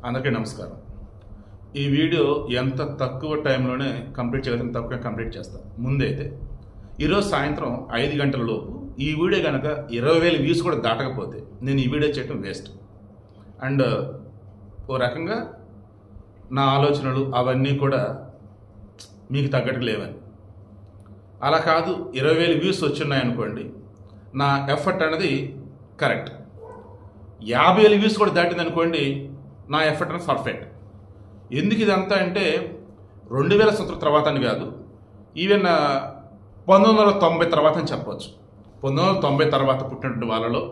అందరికీ నమస్కారం. ఈ వీడియో ఎంత తక్కువ టైంలోనే కంప్లీట్ చేయగలిగిన తక్కువ కంప్లీట్ చేస్తాను. ముందైతే ఈరోజు సాయంత్రం 5 గంటల లోపు ఈ వీడియో కనుక 20,000 వ్యూస్ కూడా దాటకపోతే నేను ఈ వీడియో చేయడం వేస్ట్. అండ్ ఓ రకంగా నా ఆలోచనలు అవన్నీ కూడా మీకు తగ్గట్టు లేవని. అలా కాదు, 20,000 వ్యూస్ వచ్చున్నాయనుకోండి, నా ఎఫర్ట్ అనేది కరెక్ట్. 50,000 వ్యూస్ కూడా దాటింది అనుకోండి, నా ఎఫర్ట్ అనేది పర్ఫెక్ట్. ఎందుకు ఇదంతా అంటే 2000 సంవత్సరాల తర్వాత అని కాదు, ఈవెన్ 1990 తర్వాత అని చెప్పవచ్చు. 1990 తర్వాత పుట్టినటువంటి వాళ్ళలో,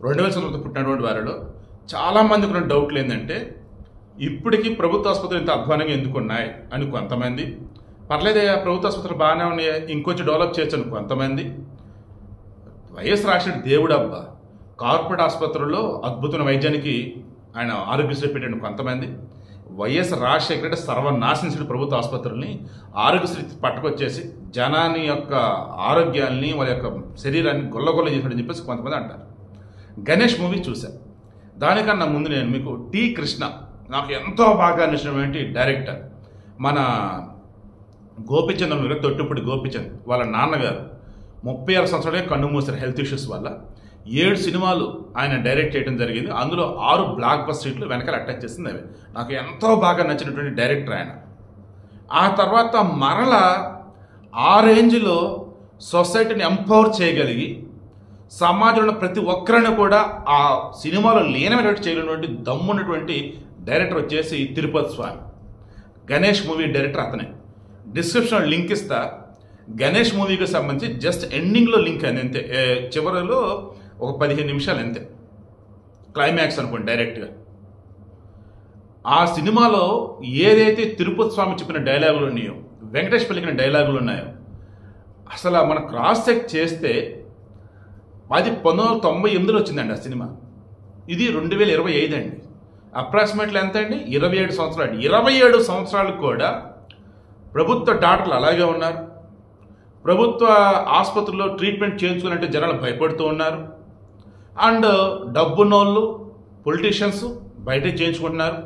2000 సంవత్సరాలు పుట్టినటువంటి వారిలో చాలామందికి ఉన్న డౌట్లు ఏంటంటే, ఇప్పటికీ ప్రభుత్వ ఆసుపత్రులు ఇంత అధ్వానంగా ఎందుకు ఉన్నాయి అని కొంతమంది, పర్లేదయ్యా ప్రభుత్వ ఆసుపత్రులు బాగానే ఉన్నాయి ఇంకొంచెం డెవలప్ చేయొచ్చు అని కొంతమంది, వైఎస్ రాజశేఖర దేవుడు అబ్బా కార్పొరేట్ ఆసుపత్రుల్లో అద్భుతమైన వైద్యానికి ఆయన ఆరోగ్యశ్రీ పెట్టాడు కొంతమంది, వైఎస్ రాజశేఖర రెడ్డి సర్వనాశించిన ప్రభుత్వ ఆసుపత్రుల్ని ఆరోగ్యశ్రీ పట్టుకొచ్చేసి జనాన్ని యొక్క ఆరోగ్యాన్ని వాళ్ళ యొక్క శరీరాన్ని గొల్లగొల్ల చేశాడని చెప్పేసి కొంతమంది అంటారు. గణేష్ మూవీ చూశాను. దానికన్నా ముందు నేను మీకు టి కృష్ణ, నాకు ఎంతో బాగా నచ్చినటువంటి డైరెక్టర్, మన గోపిచంద్ తొట్టుపూడి గోపిచంద్ వాళ్ళ నాన్నగారు 36 సంవత్సరాలే కన్ను మూసారు హెల్త్ ఇష్యూస్ వల్ల. 7 సినిమాలు ఆయన డైరెక్ట్ చేయడం జరిగింది. అందులో 6 బ్లాక్ బస్టర్ హిట్లు వెనకాల అటాచ్ చేసింది అవి. నాకు ఎంతో బాగా నచ్చినటువంటి డైరెక్టర్ ఆయన. ఆ తర్వాత మరలా ఆ రేంజ్లో సొసైటీని ఎంపవర్ చేయగలిగి సమాజంలో ప్రతి ఒక్కరిని కూడా ఆ సినిమాలో లీనమైనటువంటి చేయలేనటువంటి దమ్మున్నటువంటి డైరెక్టర్ వచ్చేసి తిరుపతి స్వామి. గణేష్ మూవీ డైరెక్టర్ అతనే. డిస్క్రిప్షన్లో లింక్ ఇస్తా. గణేష్ మూవీకి సంబంధించి జస్ట్ ఎండింగ్లో లింక్ అయింది అంతే, చివరిలో ఒక 15 నిమిషాలు అంతే, క్లైమాక్స్ అనుకోండి డైరెక్ట్గా. ఆ సినిమాలో ఏదైతే తిరుపతి స్వామి చెప్పిన డైలాగులు ఉన్నాయో, వెంకటేష్ పలికిన డైలాగులు ఉన్నాయో, అసలు మనం క్రాస్ చెక్ చేస్తే అది 1998లో వచ్చిందండి ఆ సినిమా. ఇది 2025 అండి. అప్రాక్సిమేట్లీ ఎంత అండి? 27 సంవత్సరాలు. 27 సంవత్సరాలకు కూడా ప్రభుత్వ డాక్టర్లు అలాగే ఉన్నారు. ప్రభుత్వ ఆసుపత్రుల్లో ట్రీట్మెంట్ చేయించుకోవాలంటే జనాలు భయపడుతూ ఉన్నారు. అండ్ డబ్బున్నోళ్ళు పొలిటీషియన్స్ బయటే చేయించుకుంటున్నారు.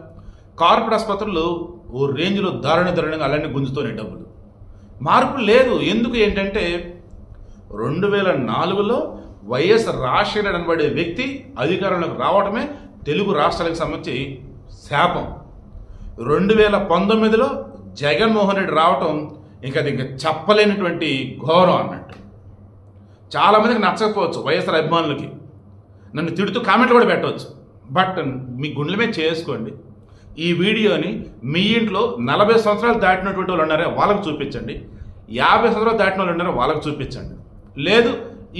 కార్పొరేట్ ఆసుపత్రులు ఓ రేంజ్లో దారుణంగా అలాంటి గుంజుతూనే డబ్బులు. మార్పు లేదు. ఎందుకు ఏంటంటే 2004లో వైఎస్ రాజశేఖర అనబడే వ్యక్తి అధికారంలోకి రావడమే తెలుగు రాష్ట్రాలకు సంబంధించి శాపం. 2019లో జగన్మోహన్ రెడ్డి రావటం ఇంకా చెప్పలేనటువంటి ఘోరం అన్నట్టు. చాలామందికి నచ్చకపోవచ్చు, వైఎస్ఆర్ అభిమానులకి నన్ను తిడుతూ కామెంట్లు కూడా పెట్టవచ్చు. బట్ మీ గుండెల మీద చేసుకోండి. ఈ వీడియోని మీ ఇంట్లో 40 సంవత్సరాలు దాటినటువంటి వాళ్ళు ఉన్నారో వాళ్ళకి చూపించండి, 50 సంవత్సరాలు దాటిన వాళ్ళు ఉన్నారో వాళ్ళకి చూపించండి. లేదు,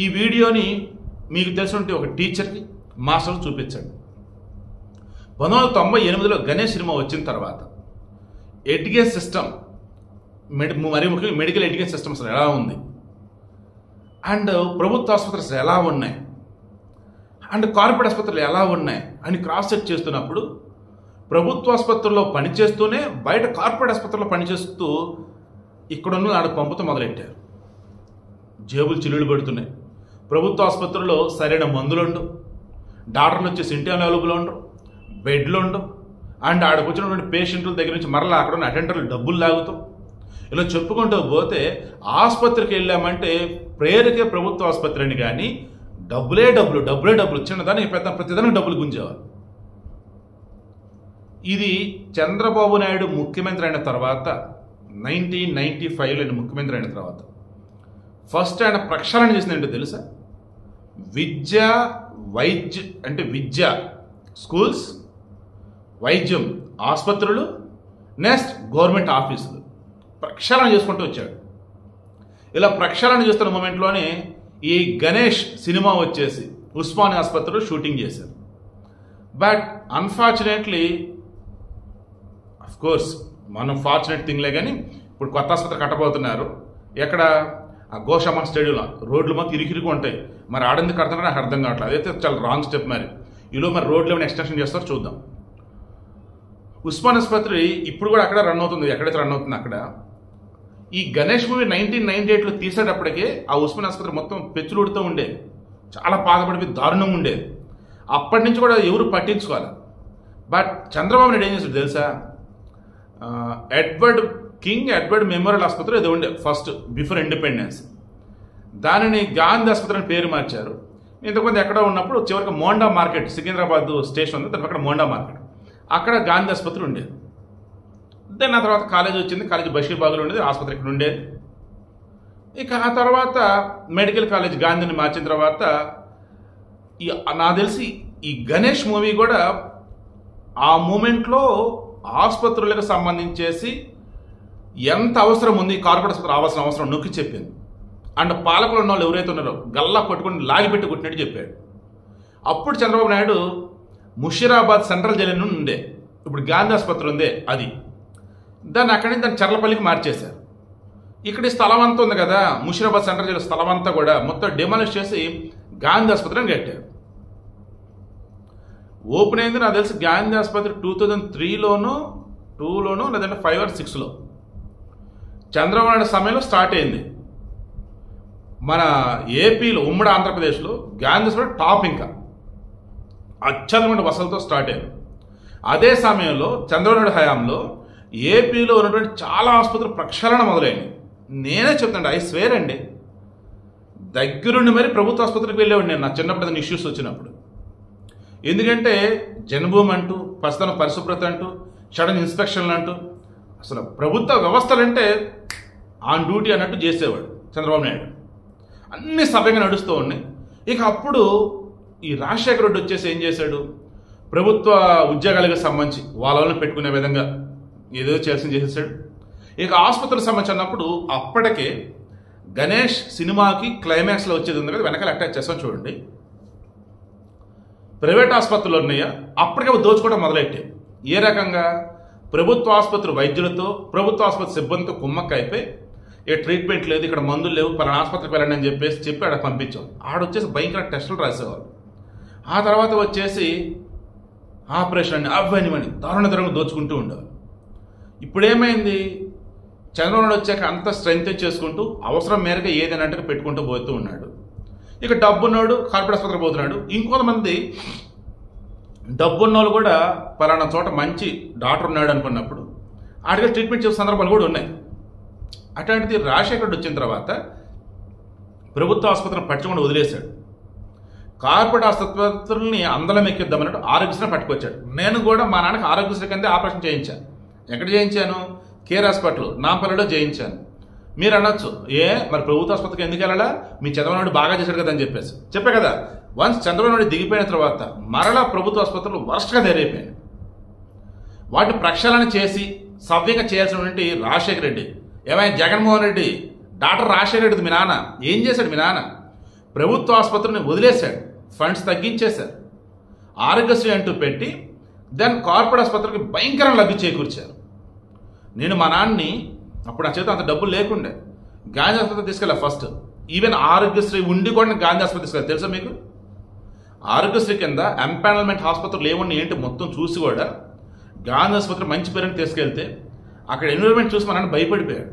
ఈ వీడియోని మీకు తెలిసినటువంటి ఒక టీచర్కి, మాస్టర్కి చూపించండి. 1998లో గణేష్ సినిమా వచ్చిన తర్వాత ఎడ్యుకేషన్ సిస్టమ్, మరి ముఖ్యంగా మెడికల్ ఎడ్యుకేషన్ సిస్టమ్స్ ఎలా ఉంది, అండ్ ప్రభుత్వ ఆసుపత్రులు ఎలా ఉన్నాయి, అండ్ కార్పొరేట్ ఆసుపత్రులు ఎలా ఉన్నాయి అని క్రాస్ చెక్ చేస్తున్నప్పుడు ప్రభుత్వ ఆసుపత్రుల్లో పనిచేస్తూనే బయట కార్పొరేట్ ఆసుపత్రుల్లో పనిచేస్తూ ఇక్కడున్న ఆడ పంపుతూ మొదలెట్టారు. జేబులు చిల్లులు పెడుతున్నాయి. ప్రభుత్వ ఆసుపత్రుల్లో సరైన మందులు ఉండవు, డాక్టర్లు వచ్చేసి ఇంటి అవైలబుల్ ఉండవు, బెడ్లు ఉండవు, అండ్ ఆడకు వచ్చినటువంటి పేషెంట్ల దగ్గర నుంచి మరలా అక్కడ ఉన్న అటెండర్లు డబ్బులు లాగుతాం. ఇలా చెప్పుకుంటూ పోతే ఆసుపత్రికి వెళ్ళామంటే ప్రేరకే ప్రభుత్వ ఆసుపత్రి అని, కానీ డబ్బులే డబ్బులు చిన్నదానికి పెద్ద ప్రతిదానికి డబ్బులు గుంజేవారు. ఇది చంద్రబాబు నాయుడు ముఖ్యమంత్రి అయిన తర్వాత 1995లో ముఖ్యమంత్రి అయిన తర్వాత ఫస్ట్ ఆయన ప్రక్షాళన చేసిందంటే తెలుసా? విద్య స్కూల్స్, వైద్యం ఆసుపత్రులు, నెక్స్ట్ గవర్నమెంట్ ఆఫీసులు ప్రక్షాళన చేసుకుంటూ వచ్చాడు. ఇలా ప్రక్షాళన చేస్తున్న మూమెంట్లోనే ఈ గణేష్ సినిమా వచ్చేసి ఉస్మానియా ఆసుపత్రిలో షూటింగ్ చేశారు. బట్ అన్ఫార్చునేట్లీ, అఫ్కోర్స్ మనం ఫార్చునేట్ థింగ్లే, కానీ ఇప్పుడు కొత్త ఆసుపత్రి కట్టబోతున్నారు. ఎక్కడ? ఆ గోషామాన్ స్టేడియంలో రోడ్లు మొత్తం ఇరికిరికి ఉంటాయి. మరి ఆడెందుకు కడతారో నాకు అర్థం కావట్లేదు. అదైతే చాలా రాంగ్ స్టెప్. ఈలో మరి రోడ్లు ఏమైనా ఎక్స్టెన్షన్ చేస్తారో చూద్దాం. ఉస్మాన్ ఆసుపత్రి ఇప్పుడు కూడా అక్కడ రన్ అవుతుంది. ఎక్కడైతే రన్ అవుతుంది అక్కడ. ఈ గణేష్ మూవీ 1998లో తీసేటప్పటికే ఆ ఉస్మాన్ ఆసుపత్రి మొత్తం పెచ్చులుడుతూ ఉండేది, చాలా బాధపడిపోయి దారుణంగా ఉండేది. అప్పటి నుంచి కూడా ఎవరు పట్టించుకోవాలి. బట్ చంద్రబాబు నాయుడు ఏం చేశాడు తెలుసా, కింగ్ ఎడ్వర్డ్ మెమోరియల్ ఆసుపత్రి ఏదో ఉండే ఫస్ట్ బిఫోర్ ఇండిపెండెన్స్, దానిని గాంధీ ఆసుపత్రి అని పేరు మార్చారు. ఇంతకుముందు ఎక్కడ ఉన్నప్పుడు చివరికి మోండా మార్కెట్, సికింద్రాబాద్ స్టేషన్ ఉంది, దాని అక్కడ మోండా మార్కెట్, అక్కడ గాంధీ ఆసుపత్రి ఉండేది. దెన్ ఆ తర్వాత కాలేజ్ వచ్చింది, కాలేజ్ బషీర్బాగ్లో ఉండేది, ఆసుపత్రి ఇక్కడ ఉండేది. ఇక ఆ తర్వాత మెడికల్ కాలేజ్ గాంధీని మార్చిన తర్వాత నాకు తెలిసి ఈ గణేష్ మూవీ కూడా ఆ మూమెంట్లో ఆసుపత్రులకు సంబంధించేసి ఎంత అవసరం ఉంది, కార్పొరేట్ ఆసుపత్రి రావాల్సిన అవసరం నొక్కి చెప్పింది. అండ్ పాలకులు ఉన్న వాళ్ళు ఎవరైతే ఉన్నారో గల్లా కొట్టుకుని లాగిపెట్టి కొట్టినట్టు చెప్పాడు. అప్పుడు చంద్రబాబు నాయుడు ముషీరాబాద్ సెంట్రల్ జైలు నుండి ఉండే, ఇప్పుడు గాంధీ ఆసుపత్రి ఉందే అది, దాన్ని అక్కడి నుంచి దాన్ని చర్లపల్లికి మార్చేశారు. ఇక్కడ స్థలం అంతా ఉంది కదా, ముషీరాబాద్ సెంట్రల్ జైలు స్థలం అంతా కూడా మొత్తం డిమాలిష్ చేసి గాంధీ ఆసుపత్రిని కట్టారు. ఓపెన్ అయింది నాకు తెలిసి గాంధీ ఆసుపత్రి 2003లోనో 2లోనో లేదంటే 5 or 6లో చంద్రబాబు నాయుడు సమయంలో స్టార్ట్ అయింది. మన ఏపీలో ఉమ్మడి ఆంధ్రప్రదేశ్లో గాంధీ ఆసుపత్రి టాప్, ఇంకా అత్యధికమైన వసతులతో స్టార్ట్ అయింది. అదే సమయంలో చంద్రబాబు నాయుడు హయాంలో ఏపీలో ఉన్నటువంటి చాలా ఆసుపత్రులు ప్రక్షాళన మొదలైంది. నేనే చెప్తాను, ఐ స్వేర్ అండి, దగ్గరుండి మరి ప్రభుత్వ ఆసుపత్రికి వెళ్ళేవాడిని నేను నా చిన్నప్పుడు ఏదైనా ఇష్యూస్ వచ్చినప్పుడు. ఎందుకంటే జన్మభూమి అంటూ, ప్రస్తుతం పరిశుభ్రత అంటూ, సడన్ ఇన్స్పెక్షన్లు అంటూ, అసలు ప్రభుత్వ వ్యవస్థలంటే ఆన్ డ్యూటీ అన్నట్టు చేసేవాడు చంద్రబాబు నాయుడు. అన్ని సవ్యంగా నడుస్తూ ఉన్నాయి. ఇక అప్పుడు ఈ రాజశేఖర రెడ్డి వచ్చేసి ఏం చేశాడు, ప్రభుత్వ ఉద్యోగాలకు సంబంధించి వాళ్ళని పెట్టుకునే విధంగా ఏదో చేయాల్సింది చేసేసాడు. ఇక ఆసుపత్రికి సంబంధించి అన్నప్పుడు అప్పటికే గణేష్ సినిమాకి క్లైమాక్స్లో వచ్చేది ఉంది కదా, వెనకాల అటాచ్ చేస్తాం చూడండి, ప్రైవేట్ ఆసుపత్రులు ఉన్నాయా అప్పటికే దోచుకోవడం మొదలెట్టాయి. ఏ రకంగా, ప్రభుత్వ ఆసుపత్రి వైద్యులతో, ప్రభుత్వ ఆసుపత్రి సిబ్బందితో కుమ్మక్క అయిపోయి, ఏ ట్రీట్మెంట్ లేదు, ఇక్కడ మందులు లేవు, పలానా ఆసుపత్రికి వెళ్ళండి అని చెప్పి ఆడ పంపించాం. ఆడొచ్చేసి భయంకర టెస్టులు రాసేవాళ్ళు. ఆ తర్వాత వచ్చేసి ఆపరేషన్ అని అవన్నీ దారుణంగా దోచుకుంటూ ఉండేవాళ్ళు. ఇప్పుడేమైంది, చంద్రబాబు నాయుడు వచ్చాక అంత స్ట్రెంగ్త్ చేసుకుంటూ అవసరం మేరకు ఏదైనా పెట్టుకుంటూ పోతూ ఉన్నాడు. ఇక డబ్బున్నోడు కార్పొరేట్ ఆసుపత్రికి పోతున్నాడు. ఇంకొంతమంది డబ్బున్న వాళ్ళు కూడా పలానా చోట మంచి డాక్టర్ ఉన్నాడు అనుకున్నప్పుడు ఆడికి ట్రీట్మెంట్ చేసే సందర్భాలు కూడా ఉన్నాయి. అట్లాంటిది రాజశేఖర్ వచ్చిన తర్వాత ప్రభుత్వ ఆసుపత్రిని పట్టుకుండా వదిలేశాడు. కార్పొరేట్ ఆసుపత్రుల్ని అందలం ఎక్కిద్దామన్నట్టు ఆరోగ్యశ్రీ పట్టుకొచ్చాడు. నేను కూడా మా నాన్నకి ఆరోగ్యశ్రీ కింద ఆపరేషన్ చేయించాను. ఎక్కడ చేయించాను, కేర్ హాస్పిటల్ నాంపల్లిలో చేయించాను. మీరు అనొచ్చు, మరి ప్రభుత్వ ఆసుపత్రికి ఎందుకు వెళ్ళాలా, మీ చంద్రబాబు నాయుడు బాగా చేశాడు కదా అని చెప్పే కదా. వన్స్ చంద్రబాబు నాయుడు దిగిపోయిన తర్వాత మరలా ప్రభుత్వ ఆసుపత్రులు వరస్ట్గా తయారైపోయాయి. వాటిని ప్రక్షాళన చేసి సవ్యంగా చేయాల్సినటువంటి రాజశేఖర రెడ్డి, ఏమైనా జగన్మోహన్ రెడ్డి, డాక్టర్ రాజశేఖర రెడ్డి మీ నాన్న ఏం చేశాడు, మీ నాన్న ప్రభుత్వ ఆసుపత్రిని వదిలేశాడు, ఫండ్స్ తగ్గించేశారు, ఆరోగ్యశ్రీ అంటూ పెట్టి దాన్ని కార్పొరేట్ ఆసుపత్రికి భయంకరంగా లబ్ధి చేకూర్చారు. నేను మా నాన్నని అప్పుడు నా చేత అంత డబ్బులు లేకుండే గాంధీ ఆసుపత్రికి తీసుకెళ్ళా ఫస్ట్. ఈవెన్ ఆరోగ్యశ్రీ ఉండి కూడా నేను గాంధీ ఆసుపత్రి తీసుకెళ్ళి తెలుసా మీకు. ఆరోగ్యశ్రీ కింద ఎంపానల్మెంట్ ఆసుపత్రులు ఏమున్నాయి ఏంటి మొత్తం చూసి కూడా గాంధీ ఆసుపత్రి మంచి పేరుని తీసుకెళ్తే అక్కడ ఎన్విరాన్మెంట్ చూసి మా నాన్న భయపడిపోయాడు.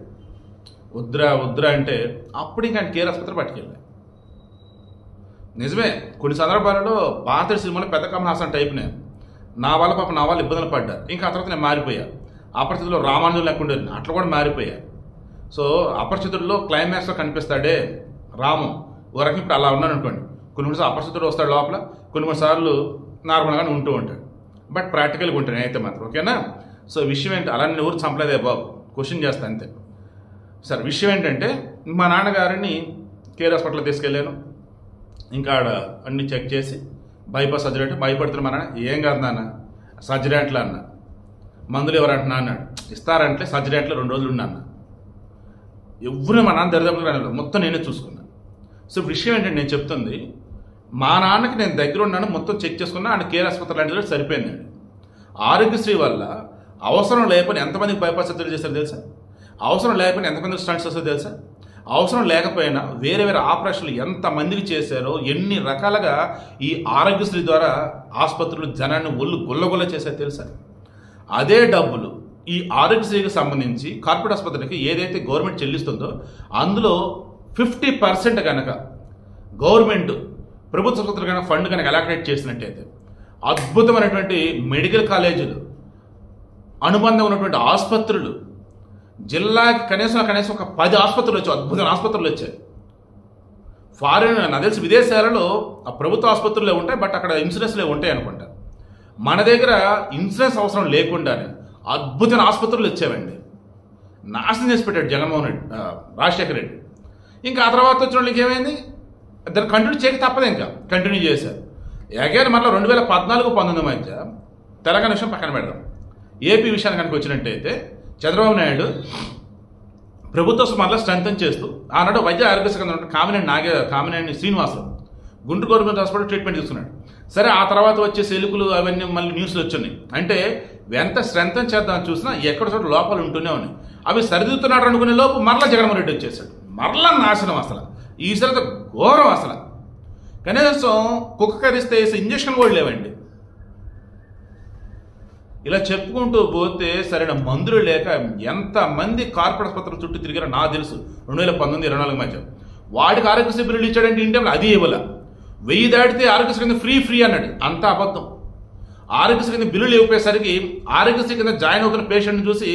వద్దురా అంటే అప్పుడు ఇంకా కేర్ ఆసుపత్రి పట్టుకెళ్ళా. నిజమే, కొన్ని సందర్భాలలో పాత సినిమాలో పెద్ద కమల్ హాసన్ టైప్ నేను, నా వల్ల ఇబ్బందులు పడ్డారు. ఇంకా ఆ తర్వాత నేను మారిపోయా. అపరిచితుల్లో రామానుజులు లేకుండా అట్లా కూడా మారిపోయా. సో అపరిచితుల్లో క్లైమాక్స్లో కనిపిస్తాడే రాము, ఓ రకం ఇప్పుడు అలా ఉన్నాను అనుకోండి. కొన్నిసార్లు అపరిచితుడు వస్తాడు లోపల, కొన్నిసార్లు నార్మల్గానే ఉంటూ ఉంటాడు. బట్ ప్రాక్టికల్గా ఉంటాను అయితే మాత్రం, ఓకేనా. సో విషయం ఏంటి, అలాంటి ఊరు చంపలేదే బాబు, క్వశ్చన్ చేస్తా అంతే. సరే, విషయం ఏంటంటే మా నాన్నగారిని కేర్ హాస్పిటల్కి తీసుకెళ్ళాను. ఇంకా ఆడ అన్ని చెక్ చేసి బైపాస్ సర్జరీ అంటే భయపడుతున్నా. మా నాన్న ఏం కాదు నాన్న, సర్జరీ అంటలే అన్న. మందులు ఎవరంటున్నా అన్నాడు. ఇస్తారంటే సర్జరీ అంటే 2 రోజులు ఉన్నా అన్న. ఎవరు మా నాన్న దరిదాపులు రాలేదు, మొత్తం నేనే చూసుకున్నాను. సో విషయం ఏంటంటే నేను చెప్తుంది, మా నాన్నకి నేను దగ్గర ఉన్నాను, మొత్తం చెక్ చేసుకున్నా. ఆయన కేర్ ఆసుపత్రి లాంటిది సరిపోయిందండి. ఆరోగ్యశ్రీ వల్ల అవసరం లేకపోయినా ఎంతమందికి బైపాస్ సర్జరీ చేస్తారో తెలుసా, అవసరం లేకపోయినా ఎంతమందికి స్టంట్స్ వస్తుందో తెలుసా, అవసరం లేకపోయినా వేరే ఆపరేషన్లు ఎంతమందికి చేశారో, ఎన్ని రకాలుగా ఈ ఆరోగ్యశ్రీ ద్వారా ఆసుపత్రులు జనాన్ని ఒళ్ళు గుల్లగుల్ల చేశారో తెలుసా. అదే డబ్బులు ఈ ఆరోగ్యశ్రీకి సంబంధించి కార్పొరేట్ ఆసుపత్రికి ఏదైతే గవర్నమెంట్ చెల్లిస్తుందో అందులో 50% కనుక గవర్నమెంట్ ప్రభుత్వ ఆసుపత్రి కనుక ఫండ్ కనుక అలాకేట్ చేసినట్టయితే అద్భుతమైనటువంటి మెడికల్ కాలేజీలు, అనుబంధం ఉన్నటువంటి ఆసుపత్రులు, జిల్లాకి కనీసం ఒక 10 ఆసుపత్రులు వచ్చాయి, అద్భుతమైన ఆసుపత్రులు వచ్చాయి. ఫారిన్ నాకు తెలిసి విదేశాలలో ఆ ప్రభుత్వ ఆసుపత్రులే ఉంటాయి, బట్ అక్కడ ఇన్సూరెన్స్లే ఉంటాయి అనుకుంటా. మన దగ్గర ఇన్సూరెన్స్ అవసరం లేకుండానే అద్భుతమైన ఆసుపత్రులు వచ్చావండి. నాశనం చేసి పెట్టాడు జగన్మోహన్ రెడ్డి, రాజశేఖర రెడ్డి. ఇంకా ఆ తర్వాత వచ్చిన వాళ్ళకి ఏమైంది, దాన్ని కంటిన్యూ చేయక తప్పదు, ఇంకా కంటిన్యూ చేశారు. అగైన్ మళ్ళీ 2014-19 మధ్య తెలంగాణ విషయం పక్కన పెడదాం. ఏపీ విషయాన్ని కనుక వచ్చినట్టయితే చంద్రబాబు నాయుడు ప్రభుత్వ మరలా స్ట్రెంథన్ చేస్తూ ఆనాడు వైద్య ఆరోగ్య శాఖ Kamineni Srinivasarao Guntur government hospital treatment తీసుకున్నాడు. సరే, ఆ తర్వాత వచ్చే ఎలుకలు అవన్నీ మళ్ళీ న్యూస్లు వచ్చినాయి. అంటే ఎంత స్ట్రెంథన్ చేద్దామని చూసినా ఎక్కడ చోట లోపాలు ఉంటూనే ఉన్నాయి. అవి సరిదిద్దుతున్నాడు అనుకునే లోపు మరలా జగన్మోహన్ రెడ్డి వచ్చేసాడు. మరలా నాశనం అసలు, ఈసారి ఘోరం అసలు. కనీసం కుక్క కరిస్తే వేసే ఇంజక్షన్ కూడా లేవండి. ఇలా చెప్పుకుంటూ పోతే సరైన మందులు లేక ఎంతమంది కార్పొరేట్ ఆసుపత్రుల చుట్టూ తిరిగారో నాకు తెలుసు. 2019-24 మధ్య వాడికి ఆరోగ్యశ్రీ బిల్లులు ఇచ్చాడంటే ఇండియాలో అది ఇవ్వాల. 1000 దాటితే ఆరోగ్యశ్రీ కింద ఫ్రీ అన్నాడు, అంతా అబద్ధం. ఆరోగ్యశ్రీ కింద బిల్లులు ఇవ్వపోయేసరికి ఆరోగ్యశ్రీ కింద జాయిన్ అవుతున్న పేషెంట్ని చూసి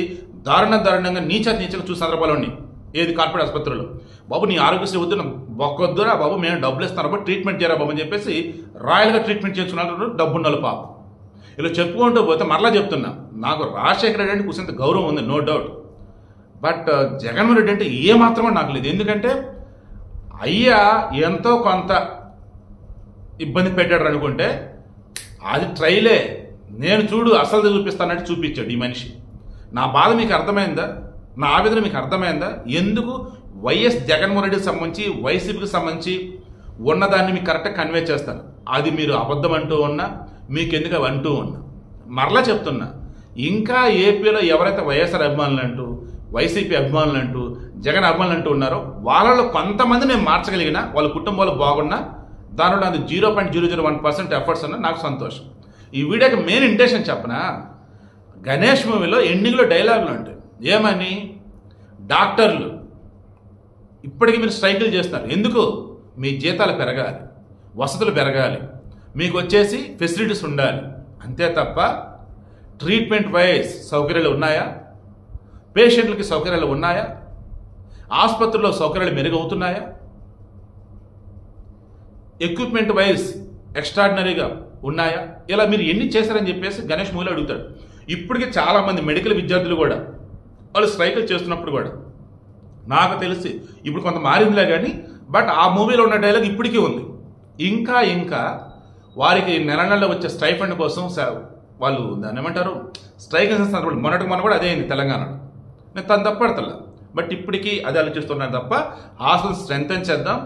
దారుణంగా నీచంగా చూసే సందర్భాలు ఉన్నాయి. ఏది కార్పొరేట్ ఆసుపత్రులు. బాబు నీ ఆరోగ్యశ్రీ వద్దు, బొక్కొద్దురా బాబు, మేము డబ్బులు ఇస్తాను బాబు, ట్రీట్మెంట్ చేయరా బాబు అని చెప్పేసి రాయల్గా ట్రీట్మెంట్ చేసుకున్నారు డబ్బున్నోళ్ళు పాపం. ఇలా చెప్పుకుంటూ పోతే మరలా చెప్తున్నా, నాకు రాజశేఖర రెడ్డి అంటే కూర్చొంత గౌరవం ఉంది, no doubt. But Jaganmohan Reddy అంటే ఏమాత్రమో నాకు లేదు. ఎందుకంటే అయ్యా ఎంతో కొంత ఇబ్బంది పెట్టాడు అనుకుంటే అది ట్రైలే. నేను చూడు అసలు చూపిస్తానంటే చూపించాడు ఈ మనిషి. నా బాధ మీకు అర్థమైందా? నా ఆవేదన మీకు అర్థమైందా? ఎందుకు వైఎస్ జగన్మోహన్ రెడ్డికి సంబంధించి వైసీపీకి సంబంధించి ఉన్నదాన్ని మీకు కరెక్ట్గా కన్వే చేస్తాను. అది మీరు అబద్ధం అంటూ ఉన్నా, మీకెందుకు అవి అంటూ ఉన్నా. మరలా చెప్తున్నా, ఇంకా ఏపీలో ఎవరైతే వైఎస్ఆర్ అభిమానులు అంటూ, వైసీపీ అభిమానులు అంటూ, జగన్ అభిమానులు అంటూ ఉన్నారో వాళ్ళలో కొంతమంది నేను మార్చగలిగిన, వాళ్ళ కుటుంబాలు బాగున్నా, దానిలో అది 0.001% ఎఫర్ట్స్ ఉన్నా నాకు సంతోషం. ఈ వీడియోకి మెయిన్ ఇంటెన్షన్ చెప్పనా, గణేష్ మూవీలో ఎండింగ్లో డైలాగులు ఉంటాయి. ఏమని, డాక్టర్లు ఇప్పటికీ మీరు స్ట్రైకులు చేస్తున్నారు, ఎందుకు? మీ జీతాలు పెరగాలి, వసతులు పెరగాలి, మీకు వచ్చేసి ఫెసిలిటీస్ ఉండాలి, అంతే తప్ప ట్రీట్మెంట్ వైజ్ సౌకర్యాలు ఉన్నాయా? పేషెంట్లకి సౌకర్యాలు ఉన్నాయా? ఆసుపత్రుల్లో సౌకర్యాలు మెరుగవుతున్నాయా? ఎక్విప్మెంట్ వైజ్ ఎక్స్ట్రాడినరీగా ఉన్నాయా? ఇలా మీరు ఎన్ని చేశారని చెప్పేసి గణేష్ మూవీలో అడుగుతాడు. ఇప్పటికీ చాలామంది మెడికల్ విద్యార్థులు కూడా వాళ్ళు స్ట్రైకులు చేస్తున్నప్పుడు కూడా నాకు తెలిసి ఇప్పుడు కొంత మారిందిలే కానీ, బట్ ఆ మూవీలో ఉన్న డైలాగ్ ఇప్పటికీ ఉంది. ఇంకా వారికి నెలలో వచ్చే స్టైఫండ్ కోసం వాళ్ళు దాన్ని ఏమంటారు, స్ట్రైక్ చేస్తున్నారు. మొన్న కూడా అదే అయింది తెలంగాణలో. నేను తను తప్పడతల్లా, బట్ ఇప్పటికీ అదే ఆలోచిస్తున్నాను తప్ప హాస్పిటల్ స్ట్రెంథన్ చేద్దాం,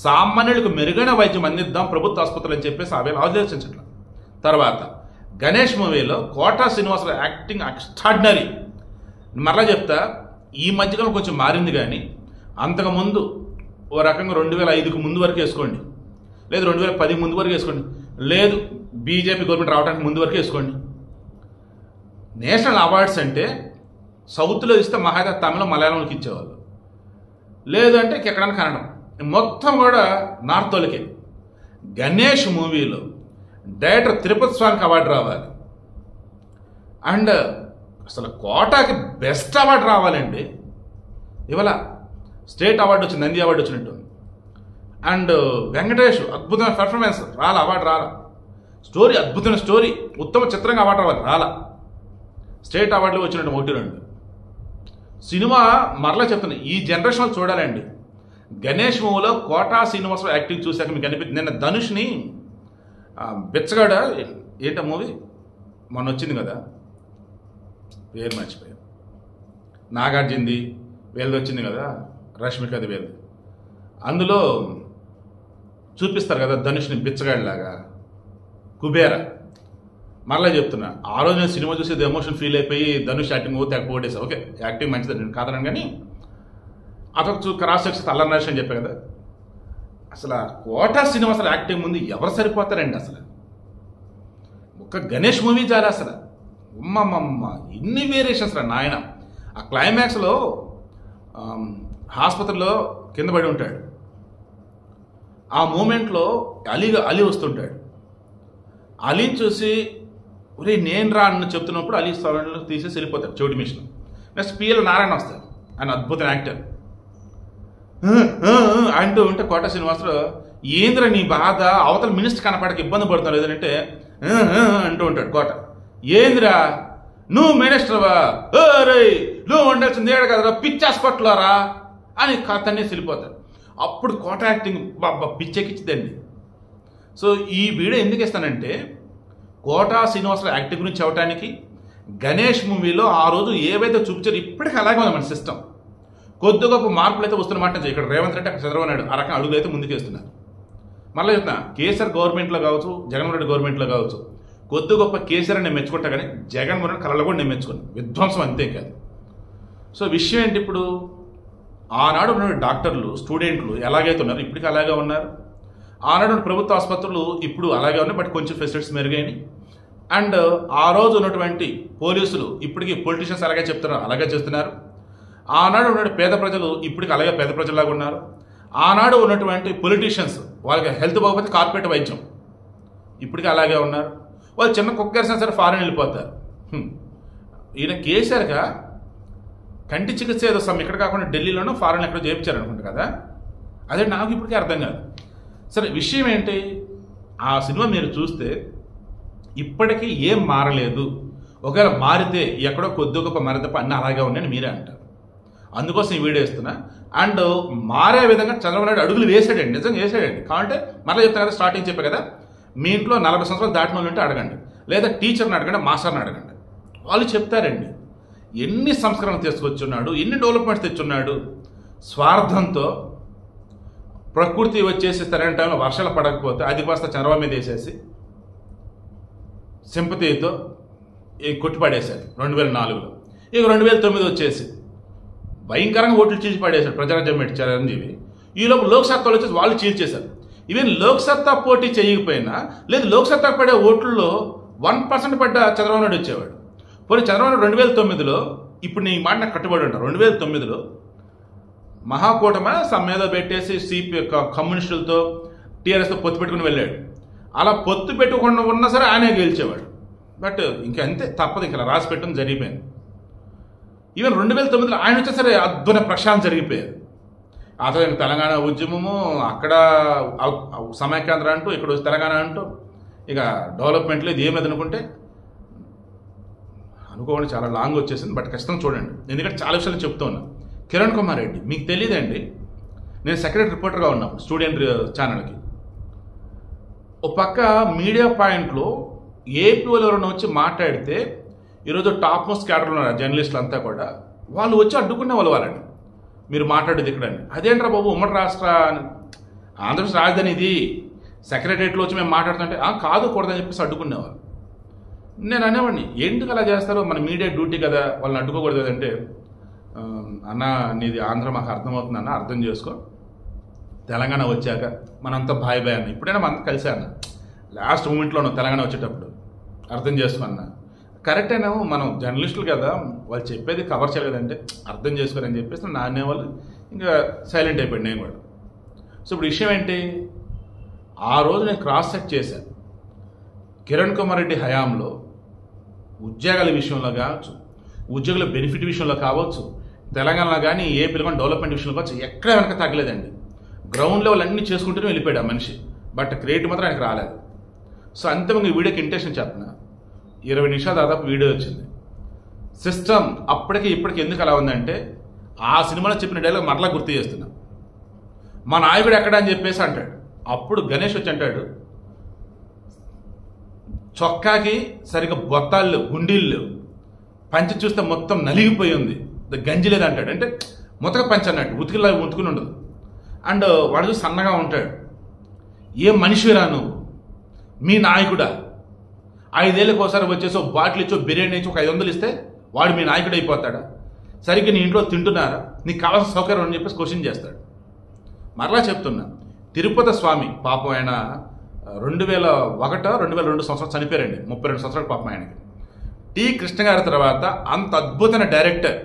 సామాన్యులకు మెరుగైన వైద్యం అందిద్దాం ప్రభుత్వ ఆసుపత్రులు అని చెప్పేసి అవి ఆలోచించట్లా. తర్వాత గణేష్ మూవీలో కోటా శ్రీనివాసరావు యాక్టింగ్ ఎక్స్ట్రాడినరీ. మరలా చెప్తా, ఈ మధ్యకాలం కొంచెం మారింది కానీ అంతకుముందు ఓ రకంగా 2005కు ముందు వరకు వేసుకోండి, లేదు 2010 ముందు వరకు వేసుకోండి, లేదు బీజేపీ గవర్నమెంట్ రావడానికి ముందు వరకు వేసుకోండి. నేషనల్ అవార్డ్స్ అంటే సౌత్లో ఇస్తే మహాదా తమిళ మలయాళంలోకి ఇచ్చేవాళ్ళు, లేదంటే ఎక్కడైనా కన్నడం, మొత్తం కూడా నార్త్ వాళ్ళకే. గణేష్ మూవీలో డైరెక్టర్ తిరుపతి స్వామికి అవార్డు రావాలి, అండ్ అసలు కోటాకి బెస్ట్ అవార్డు రావాలండి. ఇవాళ స్టేట్ అవార్డు వచ్చింది, నంది అవార్డు వచ్చినట్టు. అండ్ వెంకటేష్ అద్భుతమైన పెర్ఫార్మెన్స్ అవార్డు రాలా. స్టోరీ అద్భుతమైన స్టోరీ, ఉత్తమ చిత్రంగా అవార్డు రావాలి, రాలా. స్టేట్ అవార్డులు వచ్చినట్టు 1-2. సినిమా మరలా చెప్తున్నా, ఈ జనరేషన్ చూడాలండి. గణేష్ మూవీలో కోటా శ్రీనివాసరావు యాక్టింగ్ చూశాక మీకు అనిపించింది. నిన్న ధనుష్ని బిచ్చగాడ ఏంట మూవీ మొన్న వచ్చింది కదా, పేరు మర్చిపోయాం, నాగార్జునది వీళ్ళది వచ్చింది కదా, రష్మికది వీళ్ళది. అందులో చూపిస్తారు కదా ధనుష్ని బిచ్చగాడిలాగా, కుబేర. మరలా చెప్తున్నా, ఆ రోజు నేను సినిమా చూసి ఎమోషన్ ఫీల్ అయిపోయి ధనుష్ యాక్టింగ్ పోటేసా. ఓకే, యాక్టింగ్ మంచిది, నేను కాదనను, కానీ అదొక క్రాస్ సెక్షన్ అల్లరి నరేష్ అని చెప్పాను కదా. అసలు కోటా శ్రీనివాసరావు యాక్టింగ్ ముందు ఎవరు సరిపోతారండి? అసలు ఒక గణేష్ మూవీ చాలా, అసలు ఉమ్మమ్మ ఇన్ని వేరియేషన్స్ రా నాయన. ఆ క్లైమాక్స్లో ఆసుపత్రిలో కింద పడి ఉంటాడు, ఆ మూమెంట్లో అలీ వస్తుంటాడు, అలీని చూసి ఒరే నేను రా అని చెప్తున్నప్పుడు అలీ సవరణలు తీసేసి వెళ్ళిపోతారు చెవిటి మిషన్. నెక్స్ట్ పిఎల్ నారాయణ వస్తారు, ఆయన అద్భుతమైన యాక్టర్. అంటూ ఉంటే కోట శ్రీనివాసరావు ఏంద్ర నీ బాధ, అవతల మినిస్టర్ కనపడక ఇబ్బంది పడుతున్నావు లేదంటే అంటూ ఉంటాడు కోట. ఏంద్రా నువ్వు మినిస్టర్వా, రే నువ్వు ఉండాల్సింది ఏడు కదరా పిచ్చాసుపట్లారా అని కథనే వెళ్ళిపోతాడు. అప్పుడు కోట యాక్టింగ్ బాబా పిచ్చెక్కిచ్చిదండి. సో ఈ వీడియో ఎందుకు ఇస్తానంటే కోట శ్రీనివాసరావు యాక్టింగ్ గురించి చెప్పడానికి, గణేష్ మూవీలో ఆ రోజు ఏవైతే చూపించారో ఇప్పటికీ అలాగే ఉంది మన సిస్టమ్. కొద్ది గొప్ప మార్పులు అయితే వస్తున్నమాట. ఇక్కడ రేవంత్ రెడ్డి, అక్కడ చంద్రబాబు నాయుడు ఆ రకం అడుగులు అయితే ముందుకేస్తున్నారు. మళ్ళీ చెప్తున్నా, కేసీఆర్ గవర్నమెంట్లో కావచ్చు, జగన్మోహన్ రెడ్డి గవర్నమెంట్లో కావచ్చు, కొద్ది గొప్ప కేసీఆర్ నేను మెచ్చుకుంటా, కానీ జగన్మోహన్ రెడ్డి కళలో కూడా నేను మెచ్చుకున్నాను. విధ్వంసం అంతే కాదు. సో విషయం ఏంటి, ఇప్పుడు ఆనాడు ఉన్న డాక్టర్లు, స్టూడెంట్లు ఎలాగైతే ఉన్నారు ఇప్పటికీ అలాగే ఉన్నారు. ఆనాడు ప్రభుత్వ ఆసుపత్రులు ఇప్పుడు అలాగే ఉన్నాయి, బట్ కొంచెం ఫెసిలిటీస్ మెరుగైనవి. అండ్ ఆ రోజు ఉన్నటువంటి పోలీసులు ఇప్పటికీ పొలిటీషియన్స్ అలాగే చెప్తున్నారు, అలాగే చేస్తున్నారు. ఆనాడు ఉన్న పేద ప్రజలు ఇప్పటికి అలాగే పేద ప్రజలాగా ఉన్నారు. ఆనాడు ఉన్నటువంటి పొలిటీషియన్స్ వాళ్ళకి హెల్త్ బాగోకపోతే కార్పొరేట్ వైద్యం ఇప్పటికీ అలాగే ఉన్నారు. వాళ్ళు చిన్న కుక్కరిసినా సరే ఫారెన్ వెళ్ళిపోతారు. ఈయన కేసీఆర్గా కంటి చికిత్స ఏదో ఇక్కడ కాకుండా ఢిల్లీలోనో ఫారెన్ ఎక్కడో చేయించారు అనుకుంటా కదా, అదే నాకు ఇప్పటికీ అర్థం కాదు. సరే విషయం ఏంటి, ఆ సినిమా మీరు చూస్తే ఇప్పటికీ ఏం మారలేదు. ఒకవేళ మారితే ఎక్కడో కొద్ది గొప్ప మరదప్ప అన్నీ అలాగే ఉన్నాయని మీరే అంటారు. అందుకోసం ఈ వీడియో ఇస్తున్నా. అండ్ మారే విధంగా చంద్రబాబు నాయుడు అడుగులు వేసాడండి, నిజంగా వేసాడండి. కాబట్టి మళ్ళీ చెప్తాను కదా, స్టార్టింగ్ చెప్పా కదా, మీ ఇంట్లో 40 సంవత్సరాలు దాటిన వాళ్ళు ఉంటే అడగండి, లేదా టీచర్ని అడగండి, మాస్టర్ని అడగండి, వాళ్ళు చెప్తారండి ఎన్ని సంస్కరణలు తీసుకొచ్చున్నాడు, ఎన్ని డెవలప్మెంట్స్ తెచ్చున్నాడు. స్వార్థంతో ప్రకృతి వచ్చేసి సరైన టైంలో వర్షాలు పడకపోతే అది కాస్త చంద్రబాబు మీద వేసేసి సింపతితో కొట్టిపడేశాడు 2004లో. ఇక 2009 వచ్చేసి భయంకరంగా ఓట్లు చీల్చి పడేశాడు ప్రజారాజ్యం పెట్టి చిరంజీవి. ఈలోపు లోక్సత్తాలో వచ్చేసి వాళ్ళు చీల్చేశారు. ఈవెన్ లోక్సత్తా పోటీ చేయకపోయినా, లేదు లోక్సత్తా పడే ఓట్లలో 1% పడ్డ చంద్రబాబు నాయుడు వచ్చేవాడు. పోనీ చంద్రబాబు నాయుడు 2009లో, ఇప్పుడు నేను ఈ మాట నాకు కట్టుబడి ఉంటాను, 2009లో మహాకూటమి సమ్మేదో పెట్టేసి కమ్యూనిస్టులతో టీఆర్ఎస్తో పొత్తు పెట్టుకుని వెళ్ళాడు. అలా పొత్తు పెట్టుకుండా ఉన్నా సరే ఆయనే గెలిచేవాడు. బట్ ఇంకా అంతే, తప్పదు, ఇంకా రాసి పెట్టడం జరిగిపోయింది. ఈవెన్ 2009లో ఆయన వచ్చే సరే అద్భుత ప్రశాంతం జరిగిపోయారు. అతను తెలంగాణ ఉద్యమము, అక్కడ సమైక్యాంధ్ర అంటూ, ఇక్కడ తెలంగాణ అంటూ, ఇక డెవలప్మెంట్లో ఇది ఏమి అనుకుంటే అనుకోండి చాలా లాంగ్ వచ్చేసింది. బట్ ఖచ్చితంగా చూడండి, ఎందుకంటే చాలా విషయాలు చెప్తూ ఉన్నా. కిరణ్ కుమార్ రెడ్డి మీకు తెలియదండి, నేను సెక్రటరీ రిపోర్టర్గా ఉన్నాను స్టూడెంట్ ఛానల్కి. ఒక పక్క మీడియా పాయింట్లో ఏపీ వాళ్ళు ఎవరైనా వచ్చి మాట్లాడితే, ఈరోజు టాప్ మోస్ట్ క్యాడర్ ఉన్నారు జర్నలిస్టులు అంతా కూడా, వాళ్ళు వచ్చి అడ్డుకునే వాళ్ళని, మీరు మాట్లాడేది ఇక్కడని. అదేంట్రా బాబు, ఉమ్మడి రాష్ట్ర ఆంధ్రప్రదేశ్ రాజధాని ఇది, సెక్రటరియట్లో వచ్చి మేము మాట్లాడుతుంటే కాదు కూడదని చెప్పేసి అడ్డుకునేవాళ్ళు. నేను అనేవాడిని ఎందుకు అలా చేస్తారో, మన మీడియా డ్యూటీ కదా, వాళ్ళని అడ్డుకోకూడదు అంటే, అన్న నీది ఆంధ్ర మాకు అర్థమవుతుంది అన్న, అర్థం చేసుకో, తెలంగాణ వచ్చాక మనంతా బాయ్ బాయ్ అన్న, ఇప్పుడైనా మనంతా కలిసే అన్న, లాస్ట్ మూమెంట్లోనూ తెలంగాణ వచ్చేటప్పుడు అర్థం చేసుకున్నా. కరెక్ట్ అయినా మనం జర్నలిస్టులు కదా, వాళ్ళు చెప్పేది కవర్ చేయలేదంటే అర్థం చేసుకోరని చెప్పేసి నా అనేవాళ్ళు ఇంకా సైలెంట్ అయిపోయాడు నేను కూడా. సో ఇప్పుడు విషయం ఏంటి, ఆ రోజు నేను క్రాస్ చెక్ చేశాను. కిరణ్ కుమార్ రెడ్డి హయాంలో ఉద్యోగాల విషయంలో కావచ్చు, ఉద్యోగుల బెనిఫిట్ విషయంలో కావచ్చు, తెలంగాణలో కానీ ఏపీలో కానీ డెవలప్మెంట్ విషయంలో కావచ్చు, ఎక్కడ వెనక తగ్గలేదండి. గ్రౌండ్ లెవెల్ అన్నీ చేసుకుంటూనే వెళ్ళిపోయాడు ఆ మనిషి. బట్ క్రెడిట్ మాత్రం ఆయనకు రాలేదు. సో అంతిమంగా ఈ వీడియోకి ఇంటెన్షన్ చెప్తున్నా, 20 నిమిషాలు దాదాపు వీడియో వచ్చింది. సిస్టమ్ అప్పటికి ఇప్పటికి ఎందుకు అలా ఉందంటే, ఆ సినిమాలో చెప్పిన డైలాగ్ మరలా గుర్తు చేస్తున్నా. మా నాయకుడు ఎక్కడ అని చెప్పేసి అంటాడు. అప్పుడు గణేష్ వచ్చి అంటాడు, చొక్కాకి సరిగ్గా బొత్తాళ్ళు గుండీళ్ళు, పంచి చూస్తే మొత్తం నలిగిపోయి ఉంది, గంజి లేదు అంటాడు. అంటే మొత్తగా పంచి అన్నట్టు, ఉతికిలా ఉతుకుని ఉండదు. అండ్ వాడు చూసి సన్నగా ఉంటాడు. ఏం మనిషిరా నువ్వు, మీ నాయకుడా? 5 ఏళ్ళకి ఒకసారి వచ్చేసి ఒక బాటిల్ ఇచ్చి బిర్యానీ ఇచ్చి ఒక 500 ఇస్తే వాడు మీ నాయకుడు అయిపోతాడా? సరిగ్గా నీ ఇంట్లో తింటున్నారా? నీకు కావాల్సిన సౌకర్యం అని చెప్పేసి క్వశ్చన్ చేస్తాడు. మరలా చెప్తున్నా, తిరుపతి స్వామి పాపం ఆయన 2001-2002 సంవత్సరాలు చనిపోయారండి, 32 సంవత్సరాలు పాపం ఆయనకి. టి కృష్ణ గారి తర్వాత అంత అద్భుతమైన డైరెక్టర్,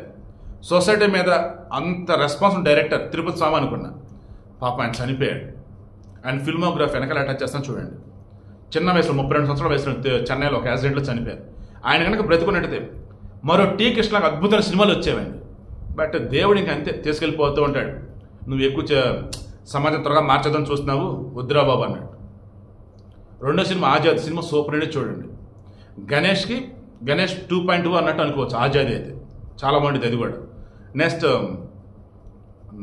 సొసైటీ మీద అంత రెస్పాన్సిబుల్ డైరెక్టర్ తిరుపతి స్వామి అనుకున్నా. పాపం ఆయన చనిపోయాడు. అండ్ ఫిల్మోగ్రఫీ వెనకాల అటాచ్ చేస్తాను చూడండి. చిన్న వయసులో 32 సంవత్సరాల వయసులో చెన్నైలో ఒక యాక్సిడెంట్లో చనిపోయారు. ఆయన కనుక బ్రతుకున్నట్టయితే మరో టీ కృష్ణకు అద్భుతమైన సినిమాలు వచ్చేవండి. బట్ దేవుడు ఇంక అంతే తీసుకెళ్ళిపోతూ ఉంటాడు. నువ్వు ఎక్కువ సమాజం త్వరగా మార్చేద్దాం చూస్తున్నావు, వద్దురా బాబు అన్నాడు. రెండో cinema Azad cinema super hit చూడండి. గణేష్ 2.2 అన్నట్టు అనుకోవచ్చు. ఆజాద్ అయితే చాలా బాగుంటుంది అది కూడా. నెక్స్ట్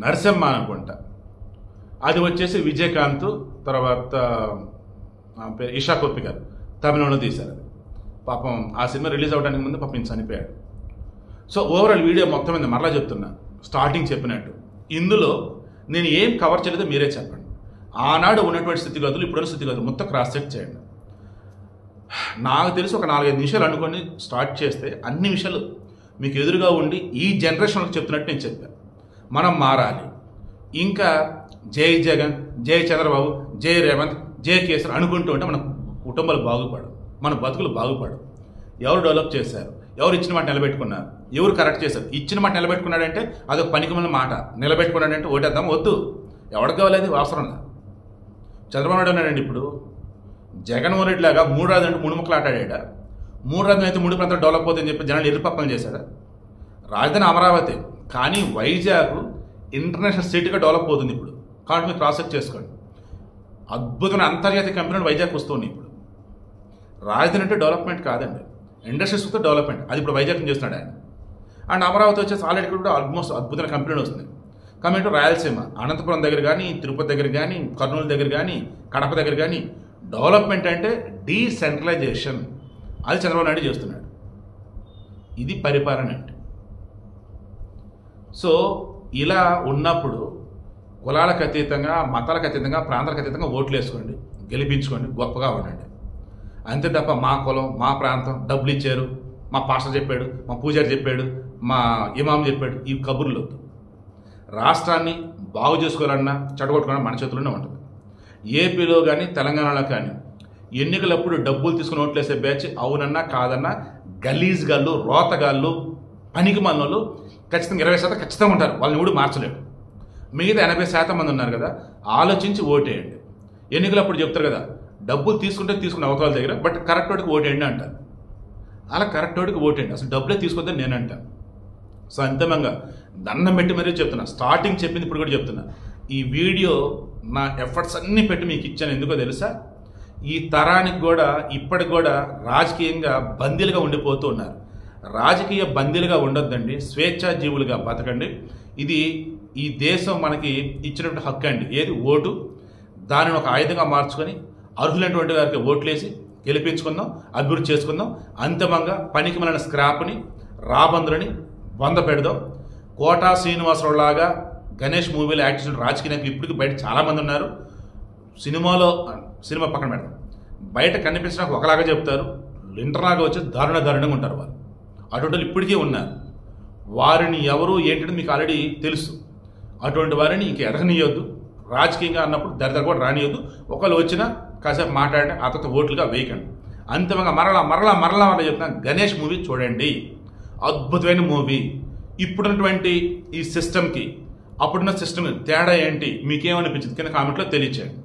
నరసింహ అనుకుంటా, అది వచ్చేసి విజయకాంత్, తర్వాత పేరు ఇషా కొప్పి గారు తమిళంలో తీశారు. అది పాపం ఆ సినిమా రిలీజ్ అవ్వడానికి ముందు పాపం ఈయన చనిపోయాడు. సో ఓవరాల్ వీడియో మొత్తం మీద మరలా చెప్తున్నా, స్టార్టింగ్ చెప్పినట్టు ఇందులో నేను ఏం కవర్ చేయలేదో మీరే చెప్పండి. ఆనాడు ఉన్నటువంటి స్థితిగతులు, ఇప్పుడున్న స్థితిగతులు మొత్తం క్రాస్ చెక్ చేయండి. నాకు తెలిసి ఒక 4-5 నిమిషాలు అనుకొని స్టార్ట్ చేస్తే అన్ని విషయాలు మీకు ఎదురుగా ఉండి ఈ జనరేషన్కి చెప్తున్నట్టు నేను చెప్పాను. మనం మారాలి. ఇంకా జై జగన్, జై చంద్రబాబు, జై రేవంత్, జై కేసీఆర్ అనుకుంటూ ఉంటే మన కుటుంబాలు బాగుపడవు, మన బతుకులు బాగుపడవు. ఎవరు డెవలప్ చేశారు, ఎవరు ఇచ్చిన మాట నిలబెట్టుకున్నారు, ఎవరు కరెక్ట్ చేశారు. ఇచ్చిన మాట నిలబెట్టుకున్నాడంటే అదొక పనికిమాలిన మాట. నిలబెట్టుకున్నాడంటే ఓటేద్దాం, వద్దు, ఎవరికి కావాలేదు అవసరం లేదు. చంద్రబాబు నాయుడు ఉన్నాడండి ఇప్పుడు. జగన్మోహన్ రెడ్డి లాగా 3 రాజులు అంటే 3 ముక్కలు ఆటాడా? 3 రాజులు అయితే 3 ప్రాంతాలు డెవలప్ అవుతుందని చెప్పి జనాలు ఎరుపక్కలు చేశాడా? రాజధాని అమరావతి, కానీ వైజాగ్ ఇంటర్నేషనల్ సిటీగా డెవలప్ అవుతుంది ఇప్పుడు. కాబట్టి మీరు క్రాస్ చెక్ చేసుకోండి. అద్భుతమైన అంతర్జాతీయ కంపెనీలు వైజాగ్ వస్తుంది ఇప్పుడు. రాజధాని అంటే డెవలప్మెంట్ కాదండి, ఇండస్ట్రీస్ వస్తే డెవలప్మెంట్. అది ఇప్పుడు వైజాగ్ చేస్తున్నాడు ఆయన. అండ్ అమరావతి వచ్చేసి ఆల్రెడీ కూడా ఆల్మోస్ట్ అద్భుతమైన కంపెనీలు వస్తున్నాయి. కమిటీ రాయలసీమ, అనంతపురం దగ్గర కానీ, తిరుపతి దగ్గర కానీ, కర్నూలు దగ్గర కానీ, కడప దగ్గర కానీ డెవలప్మెంట్ అంటే డీసెంట్రలైజేషన్. అది చంద్రబాబు నాయుడు చేస్తున్నాడు. ఇది పరిపాలన అంటే. సో ఇలా ఉన్నప్పుడు కులాలకు అతీతంగా, మతాలకు అతీతంగా, ప్రాంతాలకు అతీతంగా ఓట్లు వేసుకోండి, గెలిపించుకోండి, గొప్పగా ఉండండి. అంతే తప్ప మా కులం, మా ప్రాంతం, డబ్బులు ఇచ్చారు, మా పాస్టర్ చెప్పాడు, మా పూజారి చెప్పాడు, మా ఇమాం చెప్పాడు, ఈ కబుర్లు వద్దు. రాష్ట్రాన్ని బాగు చేసుకోవాలన్నా చెడగొట్టుకోవాలన్నా మన చేతుల్లోనే ఉంటుంది. ఏపీలో కానీ తెలంగాణలో కానీ ఎన్నికలప్పుడు డబ్బులు తీసుకుని ఓట్లేసే బ్యాచ్ అవునన్నా కాదన్నా గలీజ్గాళ్ళు, రోతగాళ్ళు, పనికి మనోళ్ళు ఖచ్చితంగా 20% ఖచ్చితంగా ఉంటారు. వాళ్ళని కూడా మార్చలేడు. మిగతా 80% మంది ఉన్నారు కదా, ఆలోచించి ఓటేయండి. ఎన్నికలప్పుడు చెప్తారు కదా, డబ్బులు తీసుకున్న అవతల దగ్గర, బట్ కరెక్ట్ వాడికి ఓటేయండి అంటారు. అలా కరెక్ట్ వాడికి ఓటేయండి, అసలు డబ్బులే తీసుకొద్దని నేను అంటాను. సో అంతిమంగా దండం పెట్టి మరీ చెప్తున్నా, స్టార్టింగ్ చెప్పింది ఇప్పుడు కూడా చెప్తున్నా, ఈ వీడియో నా ఎఫర్ట్స్ అన్నీ పెట్టి మీకు ఇచ్చాను. ఎందుకో తెలుసా? ఈ తరానికి కూడా ఇప్పటికి కూడా రాజకీయంగా బందీలుగా ఉండిపోతూ ఉన్నారు. రాజకీయ బందీలుగా ఉండొద్దండి, స్వేచ్ఛా జీవులుగా బతకండి. ఇది ఈ దేశం మనకి ఇచ్చినటువంటి హక్కు అండి. ఏది? ఓటు. దానిని ఒక ఆయుధంగా మార్చుకొని అర్హులైనటువంటి వారికి ఓట్లేసి గెలిపించుకుందాం, అభివృద్ధి చేసుకుందాం. అంతిమంగా పనికి మన స్క్రాప్ని, రాబందులని వంద పెడదాం. కోటా శ్రీనివాసరావు లాగా గణేష్ మూవీలో యాక్ట్ చేసిన రాజకీయ నాయకులు ఇప్పటికీ బయట చాలామంది ఉన్నారు. సినిమా పక్కన పెడతాం, బయట కనిపించడానికి ఒకలాగా చెప్తారు, ఇంటర్లాగా వచ్చి దారుణంగా ఉంటారు వాళ్ళు. అటువంటి వాళ్ళు ఇప్పటికీ ఉన్నారు. వారిని ఎవరు ఏంటంటే మీకు ఆల్రెడీ తెలుసు. అటువంటి వారిని ఇంక ఎదగనీయొద్దు. రాజకీయంగా అన్నప్పుడు దరిదర కూడా రానియొద్దు. ఒకళ్ళు వచ్చినా కాసేపు మాట్లాడి ఆ తర్వాత ఓట్లుగా వేయకండి. అంతిమంగా మరలా చెప్తున్నా, గణేష్ మూవీ చూడండి. అద్భుతమైన మూవీ. ఇప్పుడున్నటువంటి ఈ సిస్టమ్కి అప్పుడున్న సిస్టమ్ తేడా ఏంటి మీకేమనిపించింది కింద కామెంట్లో తెలియచేయండి.